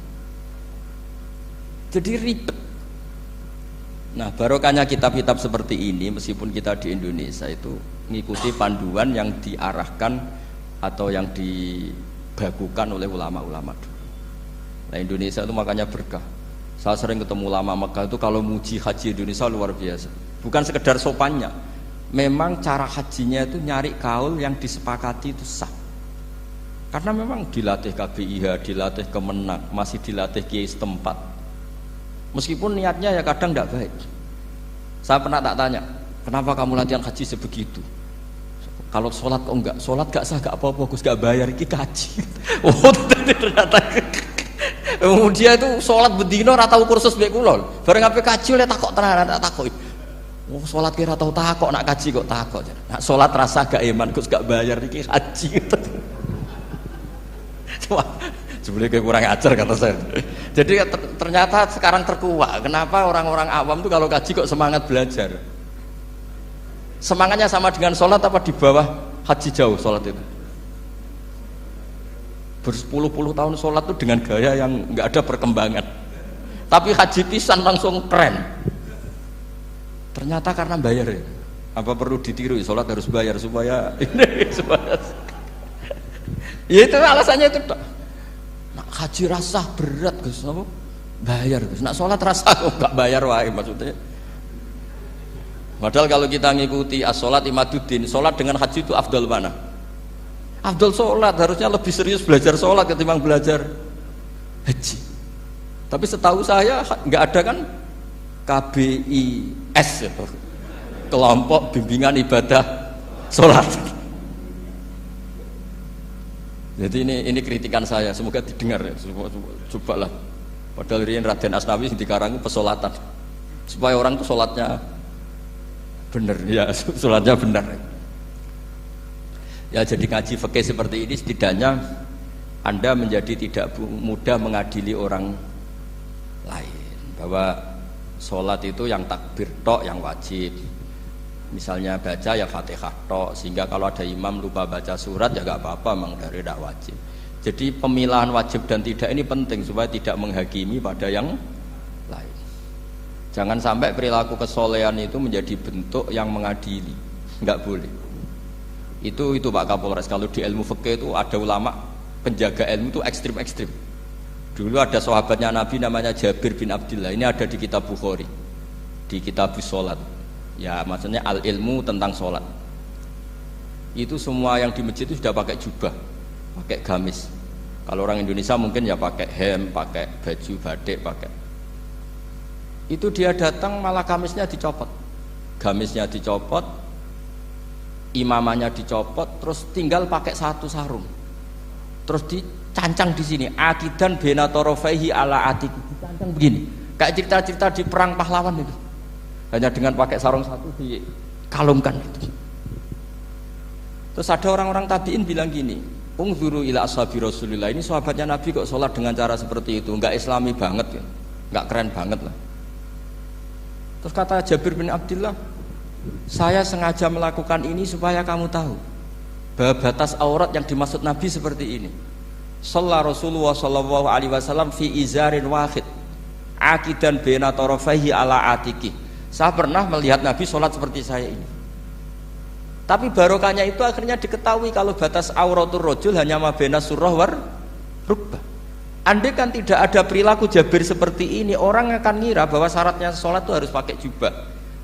Jadi ribet. Nah, barokahnya kitab-kitab seperti ini, meskipun kita di Indonesia itu mengikuti panduan yang diarahkan atau yang dibagukan oleh ulama-ulama dulu. Nah, Indonesia itu makanya berkah. Saya sering ketemu ulama Mekah itu kalau muji haji Indonesia luar biasa. Bukan sekedar sopannya. Memang cara hajinya itu nyari kaul yang disepakati itu sah. Karena memang dilatih KBIH, dilatih Kemenak, masih dilatih kiai setempat. Meskipun niatnya ya kadang tidak baik. Saya pernah tak tanya, kenapa kamu latihan haji sebegitu? Kalau sholat kok enggak? Sholat gak sah, gak apa-apa, Gus gak bayar, ini kaji. Oh ternyata dia itu sholat bedino ratau kursus baik kulon. Bareng apa kaji oleh takok tenan, tak takok. Oh sholat kira tahu takok, nak kaji kok takok. Nak sholat rasa gak iman, Gus gak bayar, ini kaji. Wah, sebenarnya kurang ajar kata saya. Jadi ternyata sekarang terkuak. Kenapa orang-orang awam tuh kalau kaji kok semangat belajar? Semangatnya sama dengan sholat apa di bawah haji jauh sholat itu? Berpuluh-puluh tahun sholat itu dengan gaya yang nggak ada perkembangan. Tapi haji pisan langsung keren. Ternyata karena bayar ya. Apa perlu ditiru? Sholat harus bayar supaya ini supaya. Ya itu alasannya itu. Nak haji rasa berat Gus, apa? Bayar Gus. Nak sholat rasa nggak bayar wae maksudnya. Padahal kalau kita ngikuti as-sholat imaduddin, sholat dengan haji itu afdal mana? Afdal sholat, harusnya lebih serius belajar sholat ketimbang belajar haji. Tapi setahu saya nggak ada kan KBIS itu, kelompok bimbingan ibadah sholat. Jadi ini kritikan saya, semoga didengar ya. Cobalah. Padahal ini Raden Asnawi di Karang pesolatan, supaya orang tuh sholatnya benar ya, sholatnya benar. Ya jadi ngaji fikih seperti ini setidaknya Anda menjadi tidak mudah mengadili orang lain. Bahwa sholat itu yang takbir tok yang wajib. Misalnya baca ya Fatihah tok, sehingga kalau ada imam lupa baca surat ya gak apa-apa, memang dari tidak wajib. Jadi pemilahan wajib dan tidak ini penting supaya tidak menghakimi pada yang lain. Jangan sampai perilaku kesolehan itu menjadi bentuk yang mengadili, nggak boleh. Itu Pak Kapolres. Kalau di ilmu fikih itu ada ulama penjaga ilmu itu ekstrim-ekstrim. Dulu ada sahabatnya Nabi namanya Jabir bin Abdillah. Ini ada di kitab Bukhari, di kitab sholat. Ya maksudnya al ilmu tentang sholat. Itu semua yang di masjid itu sudah pakai jubah, pakai gamis. Kalau orang Indonesia mungkin ya pakai hem, pakai baju batik, pakai. Itu dia datang malah gamisnya dicopot, gamisnya dicopot, imamannya dicopot, terus tinggal pakai satu sarung, terus dicancang di sini akidan benatorofaihi ala atik, dicancang begini, kayak cerita-cerita di perang pahlawan itu, hanya dengan pakai sarung satu dikalungkan gitu. Terus ada orang-orang tabiin bilang gini, ungzuru ila ashabi Rasulillah, ini sahabatnya Nabi kok sholat dengan cara seperti itu, nggak islami banget ya, nggak keren banget lah. Terus kata Jabir bin Abdillah, saya sengaja melakukan ini supaya kamu tahu bahwa batas aurat yang dimaksud Nabi seperti ini. Shalla Rasulullah sallallahu alaihi wasallam fi izarin wahid akidan baina tarafaihi ala atiki. Saya pernah melihat Nabi sholat seperti saya ini. Tapi barokahnya itu akhirnya diketahui kalau batas auratul rajul hanya mabena surah war rukbah. Andai kan tidak ada perilaku Jabir seperti ini, orang akan ngira bahwa syaratnya sholat itu harus pakai jubah,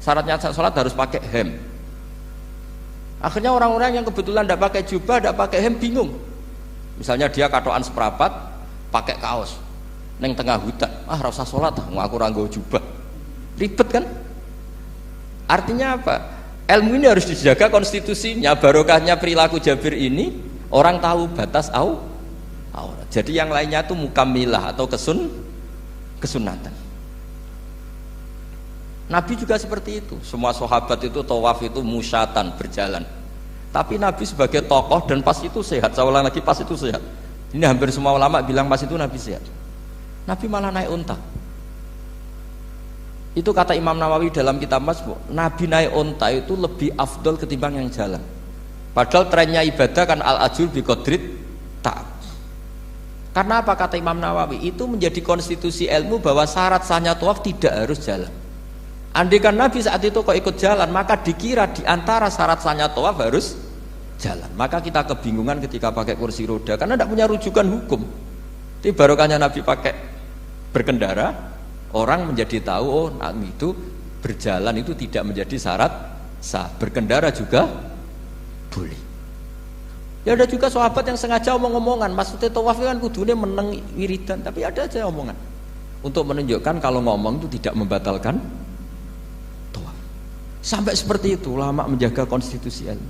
syaratnya sholat harus pakai hem. Akhirnya orang-orang yang kebetulan tidak pakai jubah, tidak pakai hem bingung. Misalnya dia katoan seperapat, pakai kaos, neng tengah hutan, rasa sholat, aku ranggo jubah, ribet kan? Artinya apa? Ilmu ini harus dijaga konstitusinya, barokahnya perilaku Jabir ini, orang tahu batas aurat. Jadi yang lainnya itu mukamilah atau kesunatan. Nabi juga seperti itu. Semua sahabat itu tawaf itu musyatan, berjalan. Tapi Nabi sebagai tokoh dan pas itu sehat. Saya ulang lagi, pas itu sehat. Ini hampir semua ulama bilang pas itu Nabi sehat. Nabi malah naik unta. Itu kata Imam Nawawi dalam kitab Masbu', Nabi naik unta itu lebih afdol ketimbang yang jalan. Padahal trennya ibadah kan al-ajur bi qadrit ta'ab. Karena apa kata Imam Nawawi? Itu menjadi konstitusi ilmu bahwa syarat sahnya tawaf tidak harus jalan. Andai kan Nabi saat itu kok ikut jalan, maka dikira di antara syarat sahnya tawaf harus jalan. Maka kita kebingungan ketika pakai kursi roda karena tidak punya rujukan hukum. Tapi barokahnya Nabi pakai berkendara, orang menjadi tahu oh Nabi itu berjalan itu tidak menjadi syarat sah. Berkendara juga boleh. Ya ada juga sahabat yang sengaja omong-omongan, maksudnya tawaf kan kudune meneng wiridan, tapi ada aja omongan untuk menunjukkan kalau ngomong itu tidak membatalkan tawaf. Sampai seperti itu ulama menjaga konstitusi ilmu.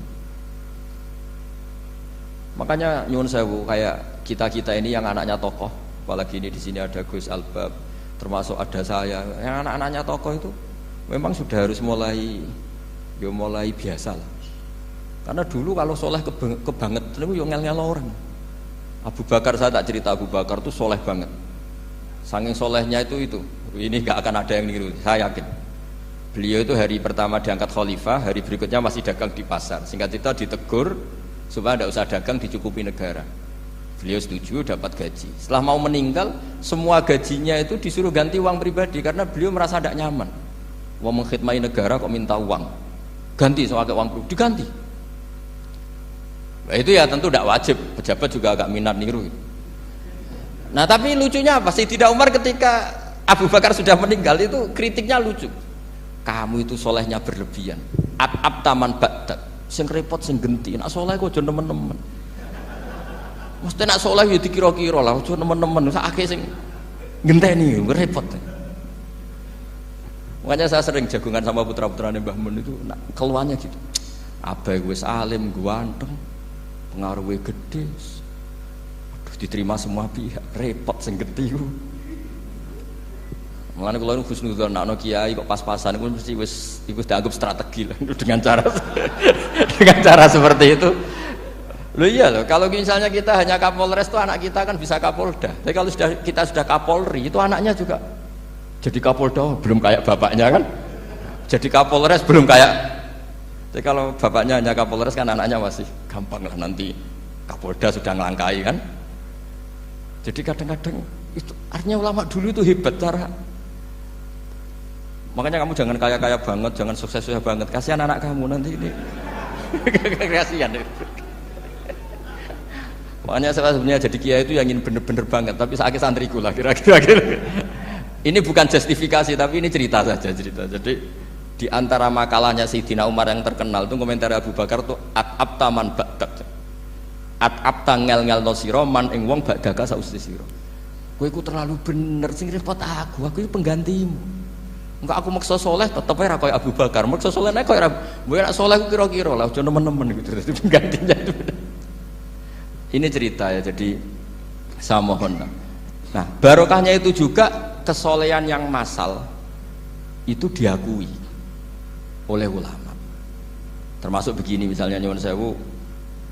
Makanya nyuwun sewu kayak kita ini yang anaknya tokoh, apalagi ini di sini ada Gus Albab, termasuk ada saya, yang anak-anaknya tokoh itu memang sudah harus mulai biasa lah. Karena dulu kalau soleh kebangetan itu ngel-ngel orang. Abu Bakar, saya tak cerita Abu Bakar itu soleh banget. Saking solehnya itu ini gak akan ada yang niru, saya yakin. Beliau itu hari pertama diangkat khalifah, hari berikutnya masih dagang di pasar. Singkat cerita ditegur supaya tidak usah dagang, dicukupi negara. Beliau setuju, dapat gaji. Setelah mau meninggal, semua gajinya itu disuruh ganti uang pribadi karena beliau merasa tidak nyaman. Mau mengkhidmati negara kok minta uang, ganti soal uang pribadi, diganti. Nah, itu ya tentu tidak wajib, pejabat juga agak minat niru. Nah tapi lucunya apa? Sayyidina Umar ketika Abu Bakar sudah meninggal itu kritiknya lucu. Kamu itu solehnya berlebihan. At-ab taman ba'dak. Sing repot sing genti. Nak soleh kok aja nemen-nemen. Mesti nak soleh ya dikira-kira lah, aja nemen-nemen. Sakake sing ngenteni repot. Makanya saya sering jagungan sama putra-putrane Mbah Mun itu keluarnya gitu. Abai wis alim, ganteng. Pengaruhnya gede, aduh diterima semua pihak, repot sing gede ku. Mulane kula niku husnudzon nek ana kiai kok pas-pasan iku mesti wis iku dianggap strategi lah dengan cara seperti itu. Loh iya loh, kalau misalnya kita hanya Kapolres itu anak kita kan bisa Kapolda. Tapi kalau kita sudah Kapolri itu anaknya juga jadi Kapolda belum kayak bapaknya kan. Jadi Kapolres belum kayak. Jadi kalau bapaknya hanya Kapolres kan anaknya masih gampang lah, nanti Kapolda sudah ngelangkai kan. Jadi kadang-kadang itu artinya ulama dulu itu hebat cara. Makanya kamu jangan kaya-kaya banget, jangan sukses-sukses banget, kasihan anak kamu nanti ini. Kasihan. Makanya saya sebenarnya jadi kiai itu yang ingin bener-bener banget, tapi sakit santriku lah kira-kira. Ini bukan justifikasi, tapi ini cerita saja cerita. Jadi di antara makalahnya Sayyidina Umar yang terkenal itu komentar Abu Bakar itu at-ab taman ba'dak. At-ab ngel-ngel no sira man ing wong ba'daka sausti sira. Kowe iku terlalu bener sing repot aku iki penggantimu. Enggak aku maksa soleh tetep ora koyo Abu Bakar. Maksa soleh nek koyo kowe nek soleh kira-kira lah aja nemen-nemen gitu. Dadi penggantinya itu. Ini cerita ya, jadi saya mohon. Nah, barokahnya itu juga kesolehan yang massal itu diakui oleh ulama. Termasuk begini misalnya nyuwun sewu,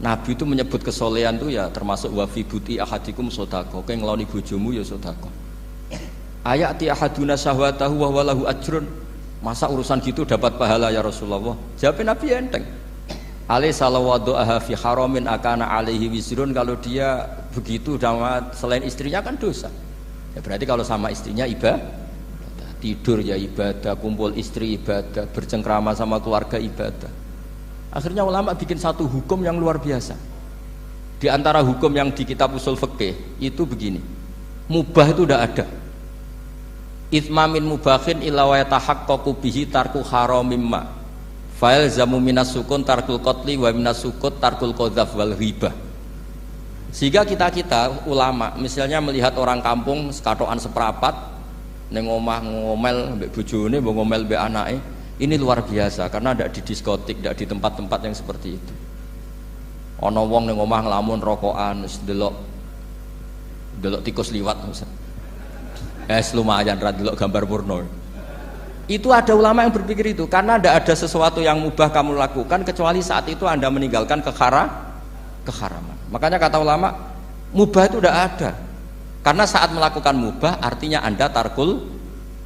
Nabi itu menyebut kesolehan itu ya termasuk wa fi buti ahadikum sedekah. Kowe ngeloni bojomu ya sedekah. Ayati ahaduna syahwatahu wa walahu ajrun. Masa urusan gitu dapat pahala ya Rasulullah? Jawab Nabi enteng. Ali salawadu'aha fi haramin akana alaihi wisrun. Kalau dia begitu sama selain istrinya kan dosa. Ya berarti kalau sama istrinya ibadah. Tidur ya ibadah, kumpul istri ibadah, bercengkrama sama keluarga ibadah. Akhirnya ulama bikin satu hukum yang luar biasa. Di antara hukum yang di kitab usul fikih itu begini, mubah itu tidak ada. Itsmamin mubahin illa wa yatahaqqaqu bihi tarku haramim ma. Fa'il zamu minas sukun tarkul qatli wa minas sukut tarkul qadzaf wal ghibah. Sehingga kita ulama misalnya melihat orang kampung sekatokan seperapat ning omah ngomel mbek bojone, mbok ngomel mbek anake, ini luar biasa karena tidak di diskotik, tidak di tempat-tempat yang seperti itu. Ana wong ning omah nglamun rokokan wis delok tikus liwat lumayan ra delok gambar porno. Itu ada ulama yang berpikir itu karena tidak ada sesuatu yang mubah kamu lakukan kecuali saat itu Anda meninggalkan keharaman. Makanya kata ulama mubah itu tidak ada karena saat melakukan mubah artinya Anda tarkul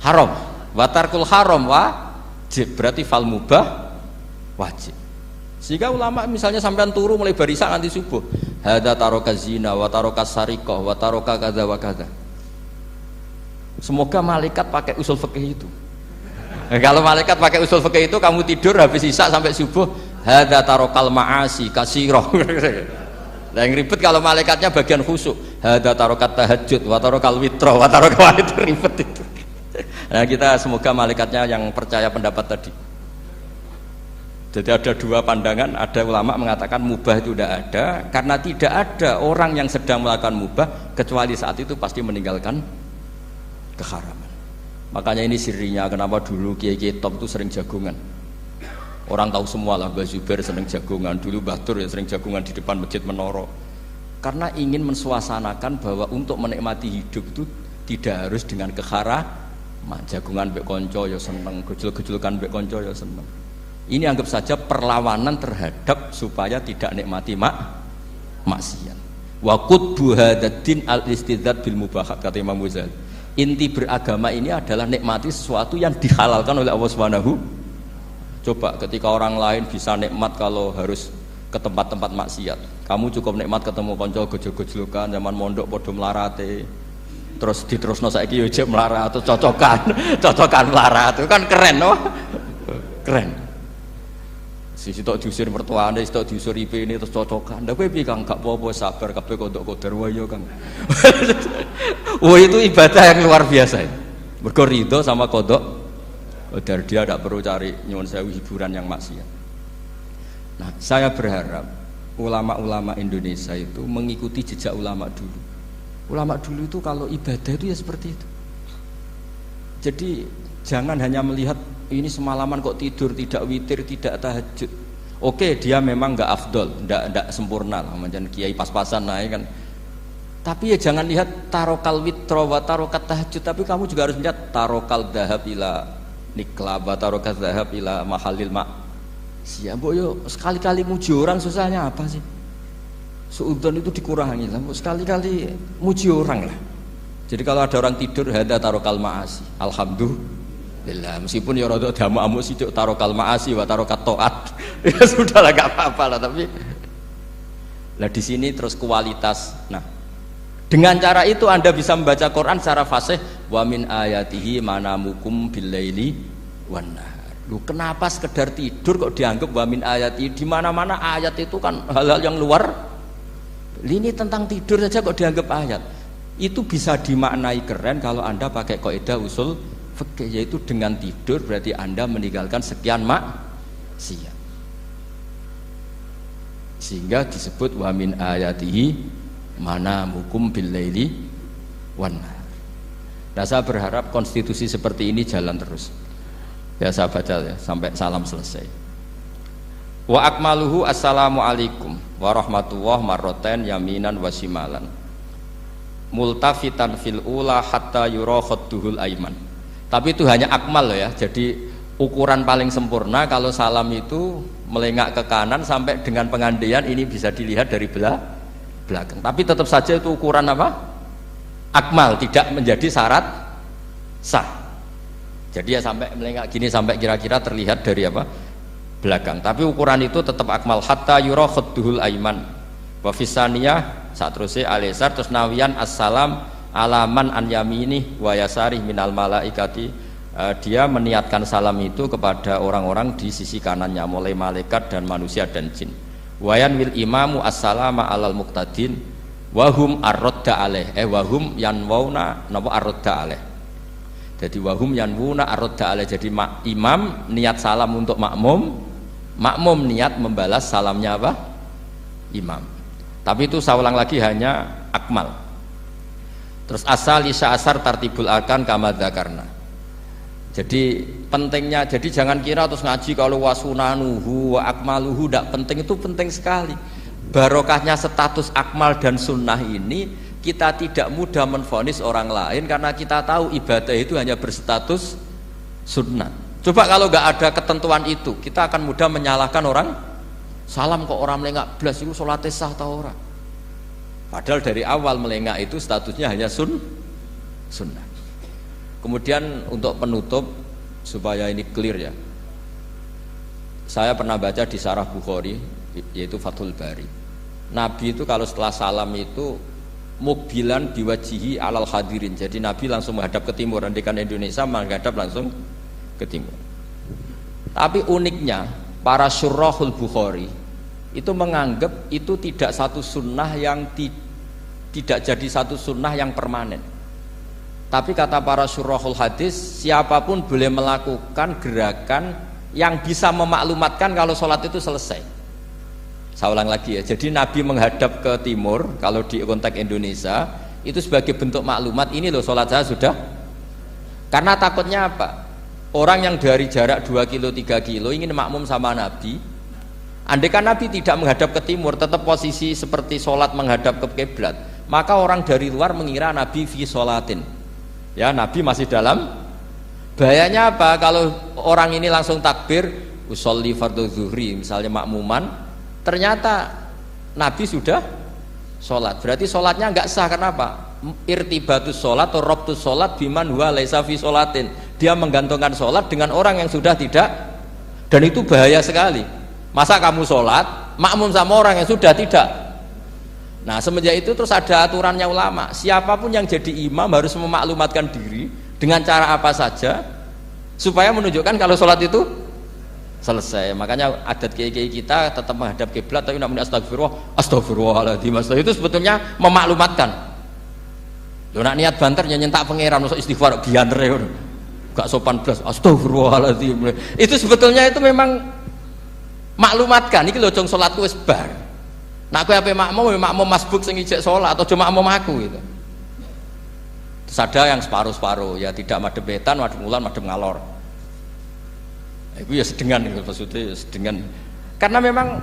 haram. Wa tarkul haram wajib, berarti fal mubah wajib. Sehingga ulama misalnya sampean turu mulai barisan nanti subuh, hada taroka zina wa taroka sarikoh wa taroka kada wa kada. Semoga malaikat pakai usul fikih itu. Kalau malaikat pakai usul fikih itu, kamu tidur habis isya sampai subuh, hada tarokal maasi kasiroh. Nah, yang ribet kalau malaikatnya bagian khusuk, hada tarokat tahajud wa tarokal witro wa tarokal itu ribet itu. Nah, kita semoga malaikatnya yang percaya pendapat tadi. Jadi ada dua pandangan, ada ulama mengatakan mubah itu tidak ada karena tidak ada orang yang sedang melakukan mubah kecuali saat itu pasti meninggalkan keharaman. Makanya ini sirinya kenapa dulu kiai-kiai top itu sering jagungan. Orang tahu semua lah, Mbah Zubair sering jagungan, dulu Mbah Tur ya sering jagungan di depan Masjid Menoro. Karena ingin mensuasanakan bahwa untuk menikmati hidup itu tidak harus dengan keharaman. Jagungan mbek konco ya seneng, gejul-gejulkan mbek konco ya seneng. Ini anggap saja perlawanan terhadap supaya tidak nikmati maksiat. Wa qutbu hadaddin al-istidzad bil mubahat, kata Imam Ghazali. Inti beragama ini adalah nikmati sesuatu yang dihalalkan oleh Allah Subhanahu. Coba ketika orang lain bisa nikmat kalau harus ke tempat-tempat maksiat, kamu cukup nikmat ketemu konco gejol-gejolkan zaman mondok padha melarate. Terus diterusno saiki yo jek melarat atau cocokan melarat itu kan keren loh. Keren. Sisi tok diusir mertuane, tok diusir IP ini terus cocokan. Ndak kowe piye Kang, gak apa-apa sabar kabeh kodok-kodar wae Kang. Wah itu ibadah yang luar biasa. Mergo ridho sama kodok. Kodar dia tidak perlu cari nyuwun sewu hiburan yang maksiat. Nah, saya berharap ulama-ulama Indonesia itu mengikuti jejak ulama dulu. Ulama dulu itu kalau ibadah itu ya seperti itu. Jadi jangan hanya melihat ini semalaman kok tidur, tidak witir, tidak tahajud. Oke, dia memang nggak afdol, nggak sempurna lah, macam kiai pas-pasan naik kan. Tapi ya jangan lihat tarokal witro wa tarokat tahajud, tapi kamu juga harus lihat tarokal dahab ila nikla wa tarokat dahab ila mahalil mak. Siapa yo sekali-kali muji orang susahnya apa sih? Suudzon itu dikurangi lah, sekali-kali muji orang lah. Jadi kalau ada orang tidur, hada tarokal maasi, alhamdulillah. Meskipun ya rada damu-amu sidik tarokal maasi wa tarokat toat. Ya sudahlah gak apa-apa lah, tapi lah di sini terus kualitas. Nah, dengan cara itu Anda bisa membaca Quran secara fasih, wa min ayatihi manamukum billaili wan nahar. Loh, kenapa sekedar tidur kok dianggap wa min ayatihi? Di mana-mana ayat itu kan hal-hal yang luar. Ini tentang tidur saja kok dianggap ayat. Itu bisa dimaknai keren kalau Anda pakai kaidah usul fikih, yaitu dengan tidur berarti Anda meninggalkan sekian maksiat. Sehingga disebut wa min ayatihi manamukum billaili wan nahar. Nah, saya berharap konstitusi seperti ini jalan terus. Ya saya baca ya sampai salam selesai. Wa akmaluhu assalamualaikum warahmatullahi marroten yaminan wasimalan. Multafitan fil ula hatta yura khadduhul aiman. Tapi itu hanya akmal loh ya. Jadi ukuran paling sempurna kalau salam itu melengak ke kanan sampai dengan pengandaian ini bisa dilihat dari belakang. Tapi tetap saja itu ukuran apa? Akmal, tidak menjadi syarat sah. Jadi ya sampai melengak gini sampai kira-kira terlihat dari apa? Belakang. Tapi ukuran itu tetap akmal hatta yura khadduhul aiman. Wa fisaniyah saat terusnya alisar terus nawian assalam alaman an yamini wa yasari minal malaikati dia meniatkan salam itu kepada orang-orang di sisi kanannya, mulai malaikat dan manusia dan jin. Wayan wil imamu assalama alal muqtadin wahum arrodda alaih wahum yanwauna napa arrodda alaih. Jadi wahum yanwuna arrodda alaih. Jadi imam niat salam untuk makmum, makmum niat membalas salamnya apa? Imam. Tapi itu saya ulang lagi hanya akmal. Terus asal isya asar tartibul arkan kama dzakarna. Jadi pentingnya, jadi jangan kira terus ngaji kalau wasunanuhu wa akmaluhu tidak penting, itu penting sekali. Barokahnya status akmal dan sunnah ini kita tidak mudah menvonis orang lain karena kita tahu ibadah itu hanya berstatus sunnah. Coba kalau nggak ada ketentuan itu, kita akan mudah menyalahkan orang. Salam kok orang melengak belas itu sholatnya sah atau orang? Padahal dari awal melengak itu statusnya hanya sunnah. Kemudian untuk penutup supaya ini clear ya, saya pernah baca di Syarah Bukhari yaitu Fathul Bari, Nabi itu kalau setelah salam itu mukbilan biwajihi alal hadirin. Jadi Nabi langsung menghadap ke timur, andikan Indonesia menghadap langsung ke timur. Tapi uniknya para syurahul Bukhari itu menganggap itu tidak satu sunnah yang tidak jadi satu sunnah yang permanen. Tapi kata para syurahul hadis, siapapun boleh melakukan gerakan yang bisa memaklumatkan kalau sholat itu selesai. Saya ulang lagi ya, jadi Nabi menghadap ke timur kalau di konteks Indonesia itu sebagai bentuk maklumat, ini loh sholat saya sudah. Karena takutnya apa? Orang yang dari jarak 2 kilo 3 kilo ingin makmum sama Nabi, andai kan Nabi tidak menghadap ke timur, tetap posisi seperti sholat menghadap ke kiblat, maka orang dari luar mengira Nabi fi sholatin, ya Nabi masih dalam. Bahayanya apa? Kalau orang ini langsung takbir usolli fardhu zuhri misalnya makmuman, ternyata Nabi sudah sholat, berarti sholatnya nggak sah. Kenapa? Irtibatus sholat atau robtus sholat biman huwa laisa fi sholatin, dia menggantungkan sholat dengan orang yang sudah tidak, dan itu bahaya sekali. Masa kamu sholat makmum sama orang yang sudah tidak? Nah semenjak itu terus ada aturannya ulama, siapapun yang jadi imam harus memaklumatkan diri dengan cara apa saja supaya menunjukkan kalau sholat itu selesai. Makanya adat kiai-kiai kita tetap menghadap kiblat tapi namanya astagfirullahaladzim, itu sebetulnya memaklumatkan. Lo nak niat banter nyentak pangeran masuk istighfar bianter ya, gak sopan belas astagfirullahaladzim. Itu sebetulnya itu memang maklumatkan, ini lo jong sholatku wis bar. Nak kowe ape makmum masbuk sing ijek sholat atau cuma makmum aku gitu. Terus ada yang separuh-separuh ya, tidak madhep wetan, madhep ngulon, madhep ngalor. Itu ya sedengan gitu, maksudnya sedengan. Karena memang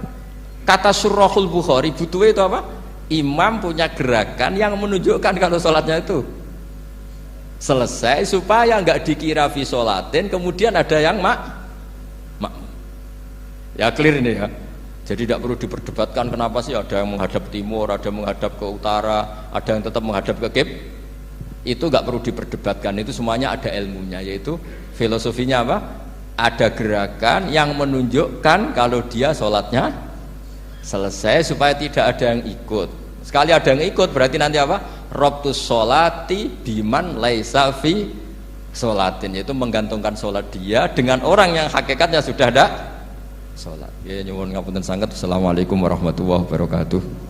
kata Syurahul Bukhari butuhnya itu apa? Imam punya gerakan yang menunjukkan kalau sholatnya itu selesai supaya nggak dikira fi sholatin kemudian ada yang ya clear ini ya. Jadi tidak perlu diperdebatkan kenapa sih ada yang menghadap timur, ada yang menghadap ke utara, ada yang tetap menghadap ke kib. Itu nggak perlu diperdebatkan, itu semuanya ada ilmunya, yaitu filosofinya apa? Ada gerakan yang menunjukkan kalau dia sholatnya selesai supaya tidak ada yang ikut. Sekali ada yang ikut berarti nanti apa? Robtus sholati biman laisa fi sholatin, yaitu menggantungkan sholat dia dengan orang yang hakikatnya sudah ada sholat. Ya nyuwun ngapunten sanget. Assalamualaikum warahmatullahi wabarakatuh.